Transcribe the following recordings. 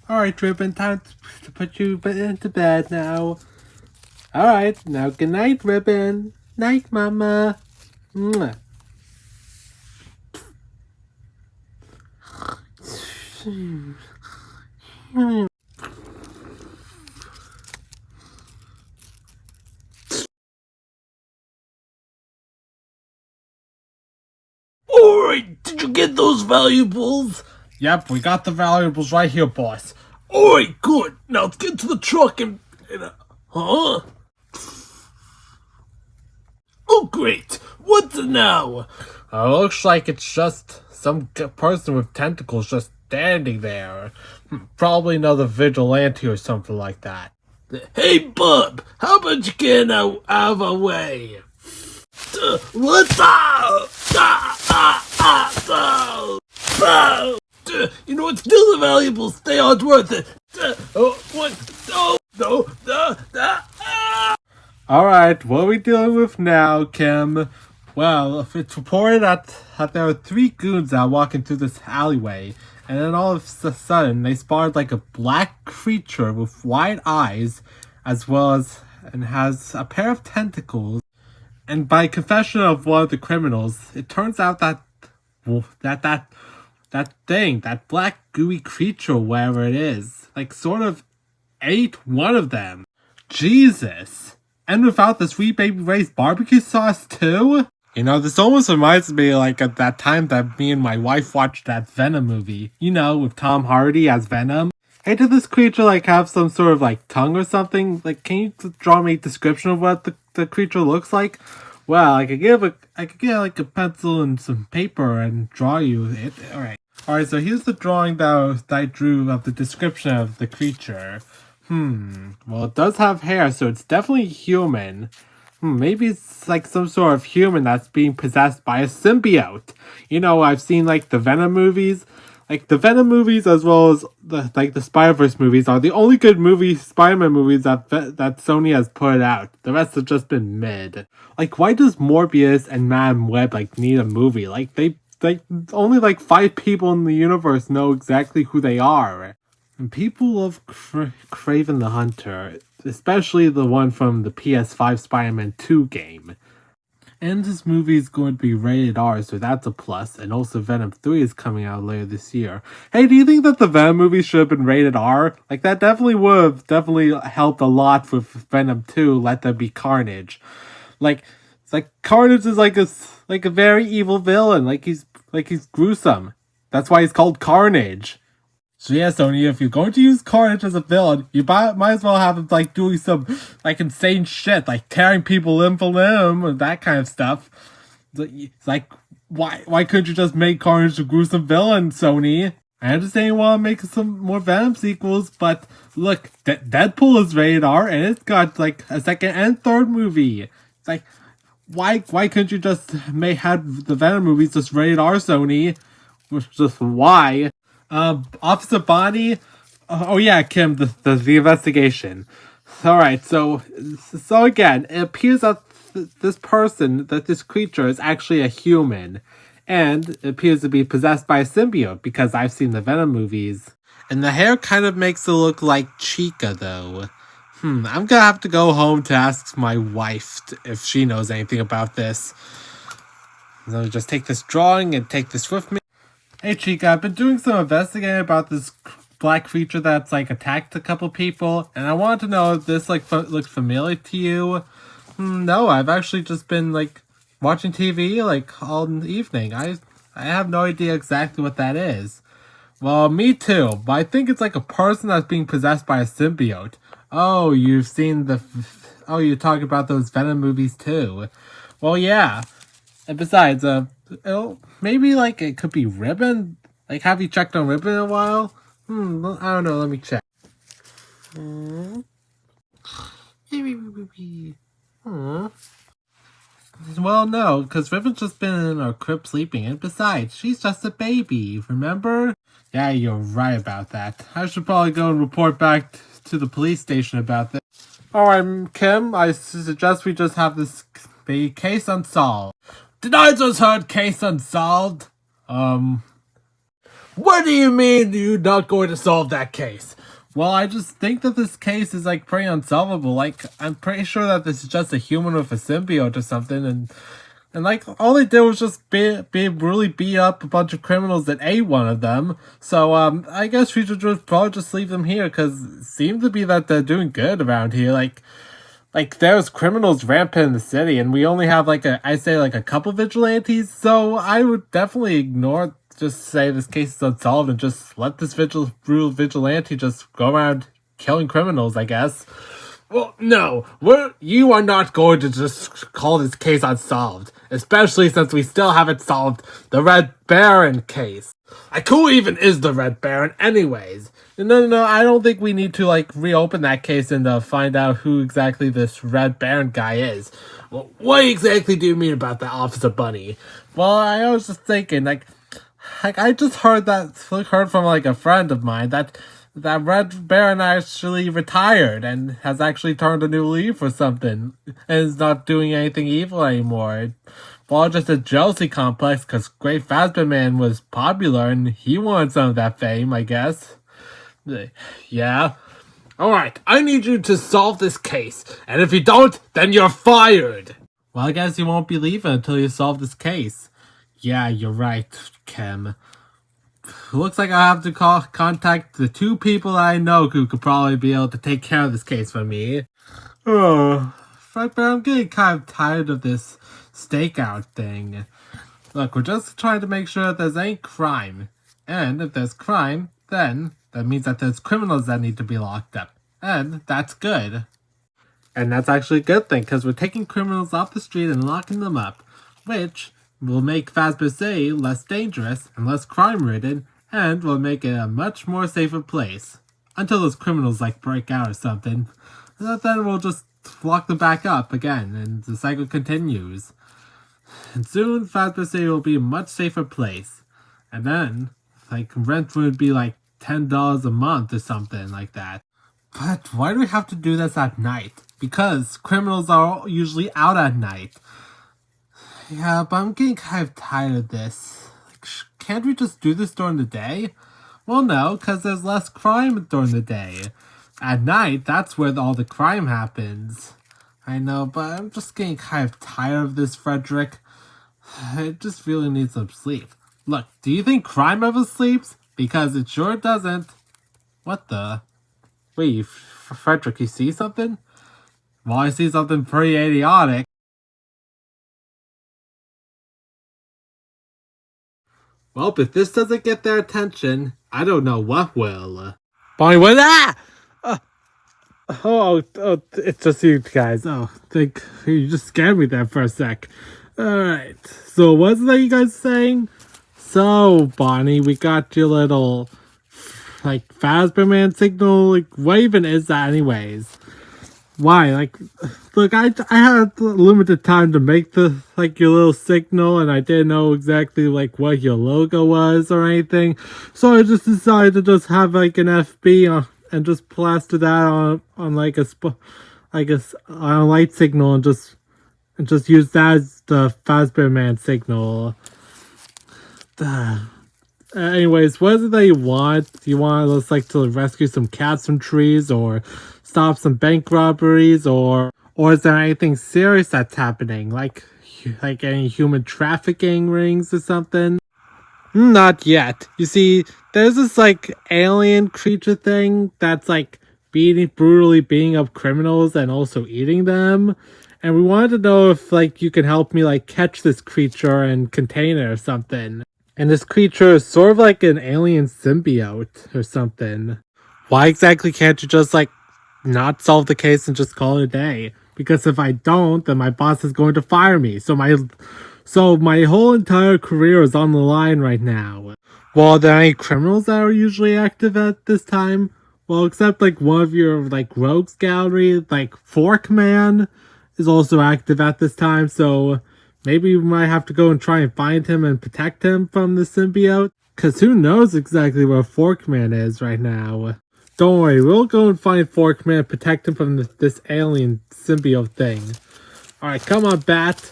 Alright, Ribbon, time to put you into bed now. Alright, now good night, Ribbon. Night, Mama. Mwah. Alright, did you get those valuables? Yep, we got the valuables right here, boss. Alright, good. Now let's get to the truck and huh? Oh, great. What's it now? Looks like it's just some person with tentacles just standing there. Probably another vigilante or something like that. Hey, bub, how about you get out of our way? What's up? You know what? Still the valuables. They aren't worth it. What? No. Alright, what are we dealing with now, Kim? Well, it's reported that there are 3 goons that are walking through this alleyway, and then all of a sudden they spotted like a black creature with wide eyes, as well as and has a pair of tentacles. And by confession of one of the criminals, it turns out that that black gooey creature, wherever it is, like sort of ate one of them. Jesus. And without the Sweet Baby Ray's barbecue sauce too? You know, this almost reminds me like of that time that me and my wife watched that Venom movie. You know, with Tom Hardy as Venom. Hey, did this creature like have some sort of like tongue or something? Like, can you draw me a description of what the creature looks like? Well, I could get like a pencil and some paper and draw you it. Alright, so here's the drawing that I drew of the description of the creature. Well, it does have hair, so it's definitely human. Maybe it's like some sort of human that's being possessed by a symbiote. You know, I've seen like the Venom movies. Like the Venom movies as well as the Spider-Verse movies are the only good Spider-Man movies that Sony has put out. The rest have just been mid. Like, why does Morbius and Madam Web like need a movie? Like they only like 5 people in the universe know exactly who they are. And people love Kraven the Hunter, especially the one from the PS5 Spider-Man 2 game. And this movie is going to be rated R, so that's a plus. And also Venom 3 is coming out later this year. Hey, do you think that the Venom movie should have been rated R? Like, that definitely would have helped a lot with Venom 2, Let There Be Carnage. Like, it's like Carnage is like a very evil villain. Like he's gruesome. That's why he's called Carnage. So yeah, Sony, if you're going to use Carnage as a villain, you might as well have him like doing some like insane shit, like tearing people limb from limb and that kind of stuff. It's like, why couldn't you just make Carnage a gruesome villain, Sony? I understand you want to make some more Venom sequels, but look, Deadpool is rated R and it's got like a second and third movie. It's like, why couldn't you just have the Venom movies just rated R, Sony? Just why? Officer Bonnie. Oh yeah, Kim, the investigation. Alright, so again, it appears that this creature is actually a human. And it appears to be possessed by a symbiote, because I've seen the Venom movies. And the hair kind of makes it look like Chica, though. I'm gonna have to go home to ask my wife if she knows anything about this. So just take this drawing and take this with me. Hey Chica, I've been doing some investigating about this black creature that's like attacked a couple people, and I wanted to know if this like looks familiar to you. No, I've actually just been like watching TV like all evening. I have no idea exactly what that is. Well, me too, but I think it's like a person that's being possessed by a symbiote. Oh, you've seen oh, you're talking about those Venom movies too. Well, yeah. And besides, maybe like it could be Ribbon? Like, have you checked on Ribbon in a while? I don't know, let me check. Well, no, because Ribbon's just been in her crib sleeping, and besides, she's just a baby, remember? Yeah, you're right about that. I should probably go and report back to the police station about this. Alright, Kim, I suggest we just have this case unsolved. Did I just heard case unsolved? What do you mean you're not going to solve that case? Well, I just think that this case is like pretty unsolvable. Like, I'm pretty sure that this is just a human with a symbiote or something, and like all they did was just really beat up a bunch of criminals that ate one of them. So I guess we should probably just leave them here because it seems to be that they're doing good around here. Like there's criminals rampant in the city, and we only have like a couple vigilantes. So I would definitely ignore. Just say this case is unsolved and just let this brutal vigilante just go around killing criminals, I guess. Well, no, you are not going to just call this case unsolved, especially since we still haven't solved the Red Baron case. Like, who even is the Red Baron anyways? No, I don't think we need to, like, reopen that case and find out who exactly this Red Baron guy is. Well, what exactly do you mean about that, Officer Bunny? Well, I was just thinking, like I just heard from, like, a friend of mine that Red Baron actually retired and has actually turned a new leaf or something and is not doing anything evil anymore. Well, just a jealousy complex because Great FazbearMan was popular and he wanted some of that fame, I guess. Yeah? Alright, I need you to solve this case, and if you don't, then you're fired! Well, I guess you won't be leaving until you solve this case. Yeah, you're right, Kim. Looks like I have to contact the two people that I know who could probably be able to take care of this case for me. Oh, but I'm getting kind of tired of this stakeout thing. Look, we're just trying to make sure that there's any crime. And if there's crime, then that means that there's criminals that need to be locked up. And that's good. And that's actually a good thing, because we're taking criminals off the street and locking them up, which will make Fazbear City less dangerous and less crime-ridden, and will make it a much more safer place. Until those criminals, like, break out or something. Then we'll just lock them back up again, and the cycle continues. And soon, Fazbear City will be a much safer place. And then, like, rent would be like $10 a month or something like that. But why do we have to do this at night? Because criminals are usually out at night. Yeah, but I'm getting kind of tired of this. Like, can't we just do this during the day? Well, no, because there's less crime during the day. At night, that's where all the crime happens. I know, but I'm just getting kind of tired of this, Frederick. I just really need some sleep. Look, do you think crime ever sleeps? Because it sure doesn't. What the? Wait, Frederick, you see something? Well, I see something pretty idiotic. Well, if this doesn't get their attention, I don't know what will. Bonnie, what's that? It's just you guys. Oh, you just scared me there for a sec. Alright, so what's that you guys saying? So, Bonnie, we got your little, like, FazbearMan signal. Like, what even is that anyways? Why? Like, look, I had limited time to make your little signal, and I didn't know exactly, like, what your logo was or anything. So I just decided to just have, like, an FB and just plaster that on like a light signal and just use that as the FazbearMan signal. Anyways, what is it that you want? Do you want us, like, to rescue some cats from trees, or stop some bank robberies, or is there anything serious that's happening, like any human trafficking rings or something? Not yet. You see, there's this, like, alien creature thing that's, like, brutally beating up criminals and also eating them. And we wanted to know if, like, you can help me, like, catch this creature and contain it or something. And this creature is sort of like an alien symbiote or something. Why exactly can't you just, like, not solve the case and just call it a day? Because if I don't, then my boss is going to fire me. So my whole entire career is on the line right now. Well, are there any criminals that are usually active at this time? Well, except, like, one of your, like, rogues gallery, like, ForkMan is also active at this time, so maybe we might have to go and try and find him and protect him from the symbiote. Cause who knows exactly where ForkMan is right now. Don't worry, we'll go and find ForkMan and protect him from this alien symbiote thing. Alright, come on, Bat.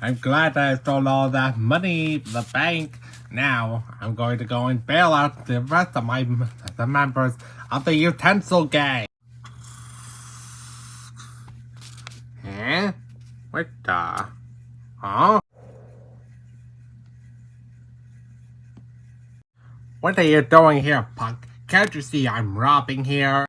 I'm glad I stole all that money from the bank. Now, I'm going to go and bail out the rest of the members of the utensil gang. Huh? What the? Huh? What are you doing here, punk? Can't you see I'm robbing here?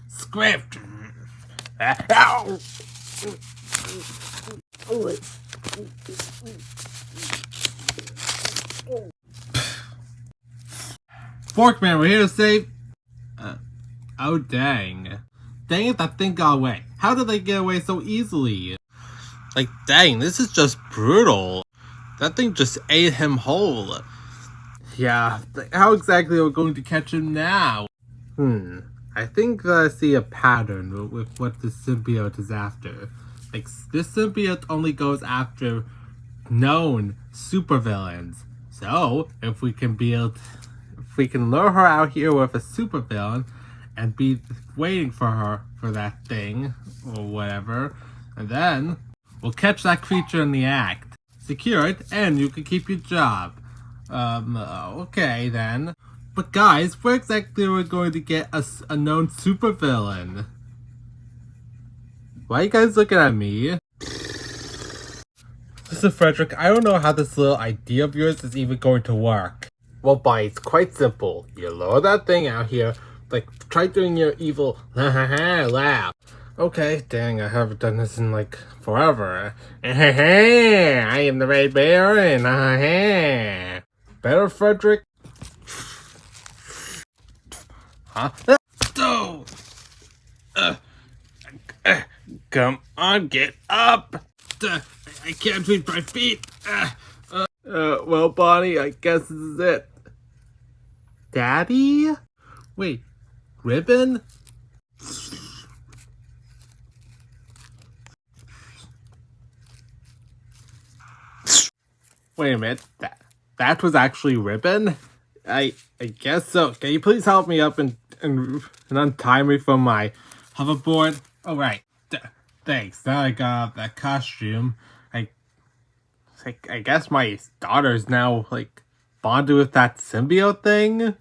Script. Ow! Forkman, we're here to save. Oh dang. Dang it, that thing got away. How did they get away so easily? Like, dang, this is just brutal. That thing just ate him whole. Yeah, how exactly are we going to catch him now? I think I see a pattern with what the symbiote is after. Like, this symbiote only goes after known supervillains. So, if we can lure her out here with a supervillain and be waiting for her for that thing or whatever, and then we'll catch that creature in the act, secure it, and you can keep your job. Okay then. But guys, where exactly are we going to get a known supervillain? Why are you guys looking at me? Listen, Frederick, I don't know how this little idea of yours is even going to work. Well, Bonnie, it's quite simple. You lower that thing out here, like, try doing your evil laugh. Okay, dang, I haven't done this in, like, forever. I am the Red Baron. Better, Frederick? Huh? Oh! Come on, get up! I can't reach my feet! Well, Bonnie, I guess this is it. Daddy? Wait, Ribbon? Wait a minute, that was actually Ribbon? I guess so. Can you please help me up and untie me from my hoverboard? Oh, right. Thanks. Now I got that costume. I guess my daughter's now, like, bonded with that symbiote thing?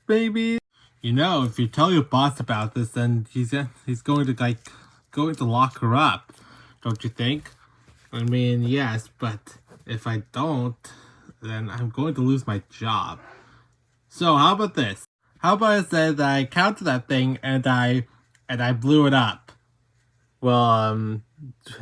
Maybe? You know, if you tell your boss about this, then he's going to lock her up. Don't you think? I mean, yes, but if I don't, then I'm going to lose my job. So how about this? How about I say that I counted that thing and I blew it up? Well,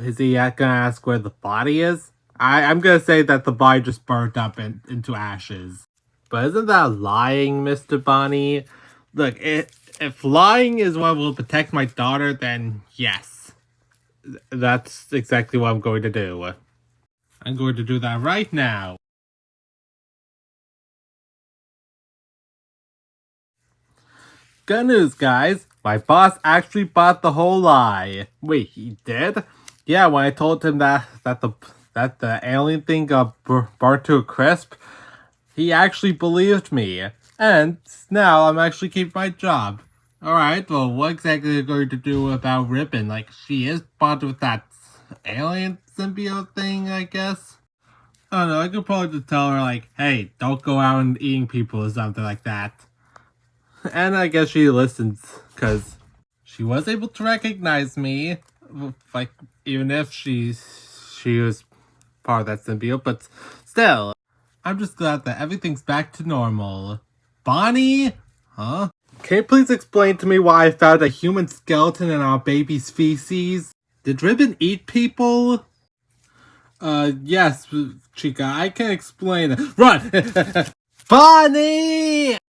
is he gonna ask where the body is? I'm gonna say that the body just burned up into ashes. But isn't that lying, Mr. Bonnie? Look, if lying is what will protect my daughter, then yes. That's exactly what I'm going to do. I'm going to do that right now. Good news, guys. My boss actually bought the whole lie. Wait, he did? Yeah, when I told him that the alien thing got burnt to a crisp, he actually believed me. And now I'm actually keeping my job. Alright, well, what exactly are you going to do about Ribbon? Like, she is bonded with that alien symbiote thing, I guess? I don't know, I could probably just tell her, like, hey, don't go out and eating people or something like that. And I guess she listens, because she was able to recognize me, like, even if she was part of that symbiote, but still, I'm just glad that everything's back to normal. Bonnie? Huh? Can you please explain to me why I found a human skeleton in our baby's feces? Did Ribbon eat people? Yes, Chica, I can explain it. Run! Bonnie!